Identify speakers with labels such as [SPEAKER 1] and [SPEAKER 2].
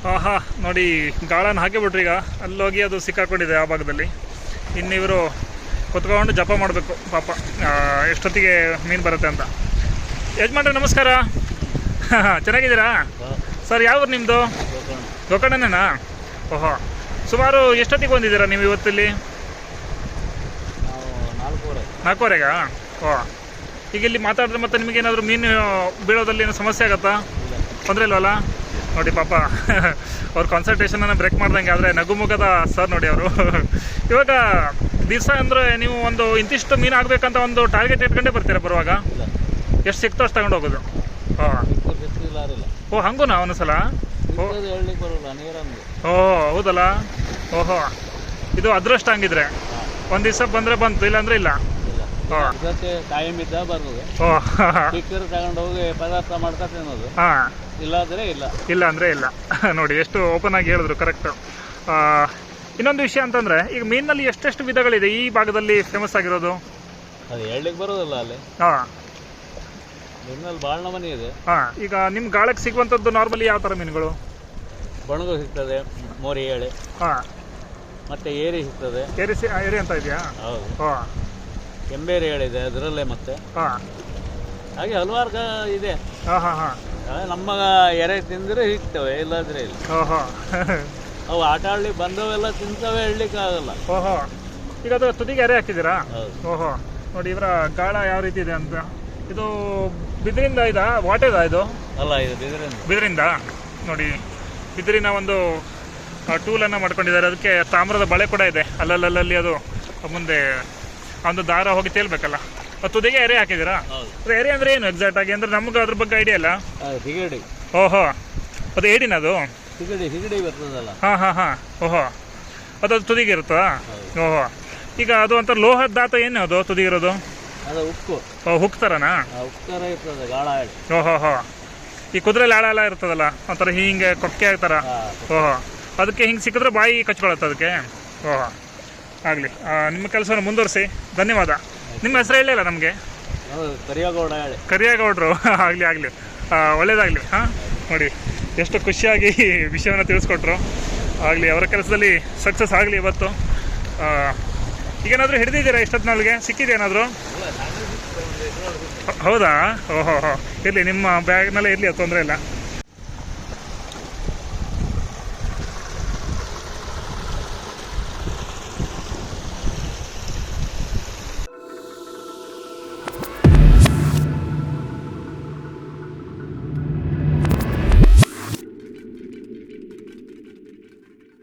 [SPEAKER 1] ಆಹಾ ನೋಡಿ, ಗಾಳನ ಹಾಕಿಬಿಟ್ರಿ. ಈಗ ಅಲ್ಲೋಗಿ ಅದು ಸಿಕ್ಕಾಕೊಂಡಿದೆ ಆ ಭಾಗದಲ್ಲಿ. ಇನ್ನು ಇವರು ಕುತ್ಕೊಂಡು ಜಪ ಮಾಡಬೇಕು ಪಾಪ, ಎಷ್ಟೊತ್ತಿಗೆ ಮೀನು ಬರುತ್ತೆ ಅಂತ. ಯಜಮಾನ್ರೆ ನಮಸ್ಕಾರ. ಚೆನ್ನಾಗಿದ್ದೀರಾ ಸರ್? ಯಾವ ನಿಮ್ಮದು? ಗೋಕರ್ಣನೇನಾ? ಓಹೋ, ಸುಮಾರು ಎಷ್ಟೊತ್ತಿಗೆ ಬಂದಿದ್ದೀರಾ ನೀವು ಇವತ್ತಿಲ್ಲಿ? 4:15. ಓ, ಈಗ ಇಲ್ಲಿ ಮಾತಾಡಿದ್ರೆ ಮತ್ತೆ ನಿಮಗೇನಾದರೂ ಮೀನು ಬೀಳೋದಲ್ಲಿ ಏನೋ ಸಮಸ್ಯೆ ಆಗುತ್ತಾ? ತೊಂದರೆ ಇಲ್ವಲ್ಲ? ನೋಡಿ ಪಾಪ ಅವ್ರ ಕಾನ್ಸಂಟ್ರೇಷನನ್ನು ಬ್ರೇಕ್ ಮಾಡ್ದಂಗೆ. ಆದರೆ ನಗುಮುಖದ ಸರ್ ನೋಡಿ ಅವರು. ಇವಾಗ ದಿವಸ ಅಂದರೆ ನೀವು ಒಂದು ಇಂತಿಷ್ಟು ಮೀನು ಆಗಬೇಕಂತ ಒಂದು ಟಾರ್ಗೆಟ್ ಇಟ್ಕೊಂಡೇ ಬರ್ತೀರಾ ಬರುವಾಗ? ಎಷ್ಟು ಸಿಕ್ತೋ ಅಷ್ಟು ತಗೊಂಡು ಹೋಗೋದು? ಹಾಂ. ಓ ಹಂಗೂನಾ? ಒಂದೊಂದ್ಸಲ? ಓ ಹೌದಲ್ಲ. ಓಹೋ, ಇದು ಅದೃಷ್ಟ ಹಂಗಿದ್ರೆ. ಒಂದು ದಿವಸ ಬಂದರೆ ಬಂತು, ಇಲ್ಲಾಂದ್ರೆ ಇಲ್ಲ.
[SPEAKER 2] ಟೈಮ್ ಇದ್ದ ಬರ್ಬೋದು. ತಗೊಂಡೋಗಿ ಪದಾರ್ಥ ಮಾಡ್ತಾ ತಿನ್ನೋದು.
[SPEAKER 1] ಹಾಂ,
[SPEAKER 2] ಇಲ್ಲಾಂದ್ರೆ ಇಲ್ಲ,
[SPEAKER 1] ಇಲ್ಲ ಅಂದರೆ ಇಲ್ಲ. ನೋಡಿ ಎಷ್ಟು ಓಪನ್ ಆಗಿ ಹೇಳಿದ್ರು, ಕರೆಕ್ಟು. ಇನ್ನೊಂದು ವಿಷಯ ಅಂತಂದರೆ, ಈಗ ಮೀನಿನಲ್ಲಿ ಎಷ್ಟೆಷ್ಟು ವಿಧಗಳಿದೆ ಈ ಭಾಗದಲ್ಲಿ ಫೇಮಸ್ ಆಗಿರೋದು?
[SPEAKER 2] ಅದು ಹೇಳಲಿಕ್ಕೆ ಬರೋದಿಲ್ಲ ಅಲ್ಲಿ.
[SPEAKER 1] ಹಾಂ,
[SPEAKER 2] ಮೀನಲ್ಲಿ ಭಾಳ ನಮೂನೆ ಇದೆ.
[SPEAKER 1] ಹಾಂ, ಈಗ ನಿಮ್ಮ ಗಾಳಕ್ಕೆ ಸಿಗುವಂಥದ್ದು ನಾರ್ಮಲಿ ಯಾವ ಥರ ಮೀನುಗಳು?
[SPEAKER 2] ಬಣಗು ಸಿಗ್ತದೆ, ಮೋರಿ ಏಳೆ.
[SPEAKER 1] ಹಾಂ,
[SPEAKER 2] ಮತ್ತೆ ಏರಿ ಸಿಗ್ತದೆ.
[SPEAKER 1] ಏರಿ ಅಂತ ಇದೆಯಾ?
[SPEAKER 2] ಹೌದು.
[SPEAKER 1] ಹಾಂ,
[SPEAKER 2] ಕೆಂಬೇರಿ ಹೇಳಿದೆ ಅದರಲ್ಲೇ. ಮತ್ತೆ
[SPEAKER 1] ಹಾಂ,
[SPEAKER 2] ಹಾಗೆ ಹಲವಾರು ಇದೆ.
[SPEAKER 1] ಹಾಂ ಹಾಂ ಹಾಂ.
[SPEAKER 2] ನಮ್ಮ ಎರೆ ತಿಂದರೆ ಸಿಗ್ತವೆ, ಇಲ್ಲಾಂದ್ರೆ ಇಲ್ಲ.
[SPEAKER 1] ಓಹೋ
[SPEAKER 2] ಅವು ಆಟ ಆಡ್ಲಿಕ್ಕೆ ಬಂದವೆಲ್ಲ ತಿಂತವೆ, ಹೇಳಲಿಕ್ಕೆ ಆಗಲ್ಲ.
[SPEAKER 1] ಓಹೋ, ಈಗ ಅದು ತುದಿಗೆ ಎರೆ ಹಾಕಿದ್ದೀರಾ?
[SPEAKER 2] ಹೌದು.
[SPEAKER 1] ಓಹೋ, ನೋಡಿ ಇವರ ಗಾಳ ಯಾವ ರೀತಿ ಇದೆ ಅಂತ. ಇದು ಬಿದಿರಿಂದ ಇದಾ ವಾಟೆದಾ ಇದು?
[SPEAKER 2] ಅಲ್ಲ, ಇದು ಬಿದಿರಿಂದ.
[SPEAKER 1] ಬಿದಿರಿಂದ ನೋಡಿ, ಬಿದಿರಿನ ಒಂದು ಟೂಲನ್ನು ಮಾಡ್ಕೊಂಡಿದ್ದಾರೆ. ಅದಕ್ಕೆ ತಾಮ್ರದ ಬಳೆ ಕೂಡ ಇದೆ. ಅಲ್ಲಲ್ಲಿ ಅದು ಮುಂದೆ ಒಂದು ದಾರ ಹೋಗಿ ತೇಲ್ಬೇಕಲ್ಲ. ತುದಿಗೆ ಎರೆ ಹಾಕಿದ್ದೀರಾ? ಅದು ಎರೆ ಅಂದರೆ ಏನು ಎಕ್ಸಾಕ್ಟ್ ಆಗಿ? ಅಂದರೆ ನಮ್ಗೆ ಅದ್ರ ಬಗ್ಗೆ ಐಡಿಯಾ ಇಲ್ಲ.
[SPEAKER 2] ಹಿಗಡಿ.
[SPEAKER 1] ಓಹೋ, ಅದು ಏಡಿನ ಅದು?
[SPEAKER 2] ಹಿಗಡಿ ಬರ್ತದಲ್ಲ.
[SPEAKER 1] ಹಾಂ ಹಾಂ ಹಾಂ. ಓಹೋ, ಅದು ತುದಿಗೆ ಇರುತ್ತಾ? ಓಹೋ, ಈಗ ಅದು ಒಂಥರ ಲೋಹದ ದಾತ ಏನು ಅದು ತುದಿಗಿರೋದು?
[SPEAKER 2] ಅದು ಉಕ್ಕು.
[SPEAKER 1] ಓ, ಹುಕ್ ಥರನಾ?
[SPEAKER 2] ಉಕ್ಕು ಥರ ಇರ್ತದೆ, ಗಾಳ ಹೇಳಿ.
[SPEAKER 1] ಓಹೋ ಹೋ, ಈ ಕುದುರೆಲಿ ಆಳ ಇರ್ತದಲ್ಲ ಒಂಥರ ಹಿಂಗೆ ಕೊಕ್ಕೆ ಥರ. ಓಹೋ, ಅದಕ್ಕೆ ಹಿಂಗೆ ಸಿಕ್ಕಿದ್ರೆ ಬಾಯಿ ಕಚ್ಕೊಳತ್ತೆ ಅದಕ್ಕೆ. ಓಹೋ, ಆಗಲಿ, ನಿಮ್ಮ ಕೆಲಸವನ್ನು ಮುಂದುವರಿಸಿ. ಧನ್ಯವಾದ. ನಿಮ್ಮ ಹೆಸರು ಹೇಳಿಲ್ಲ ನಮಗೆ?
[SPEAKER 2] ಕರಿಯಾಗೌಡ ಹೇಳಿ.
[SPEAKER 1] ಕರಿಯಾಗೌಡರು. ಆಗಲಿ ಆಗಲಿ, ಒಳ್ಳೇದಾಗಲಿ. ಹಾಂ, ನೋಡಿ ಎಷ್ಟು ಖುಷಿಯಾಗಿ ವಿಷಯವನ್ನು ತಿಳಿಸ್ಕೊಟ್ರು. ಆಗಲಿ, ಅವರ ಕೆಲಸದಲ್ಲಿ ಸಕ್ಸಸ್ ಆಗಲಿ ಇವತ್ತು. ಈಗೇನಾದರೂ ಹಿಡಿದಿದ್ದೀರಾ ಇಷ್ಟೊತ್ತಿನೊಳಗೆ? ಸಿಕ್ಕಿದೇನಾದರೂ? ಹೌದಾ? ಓಹೋ ಹೋ, ಇರಲಿ, ನಿಮ್ಮ ಬ್ಯಾಗ್ನಲ್ಲೇ ಇರಲಿ, ಅದು ತೊಂದರೆ ಇಲ್ಲ.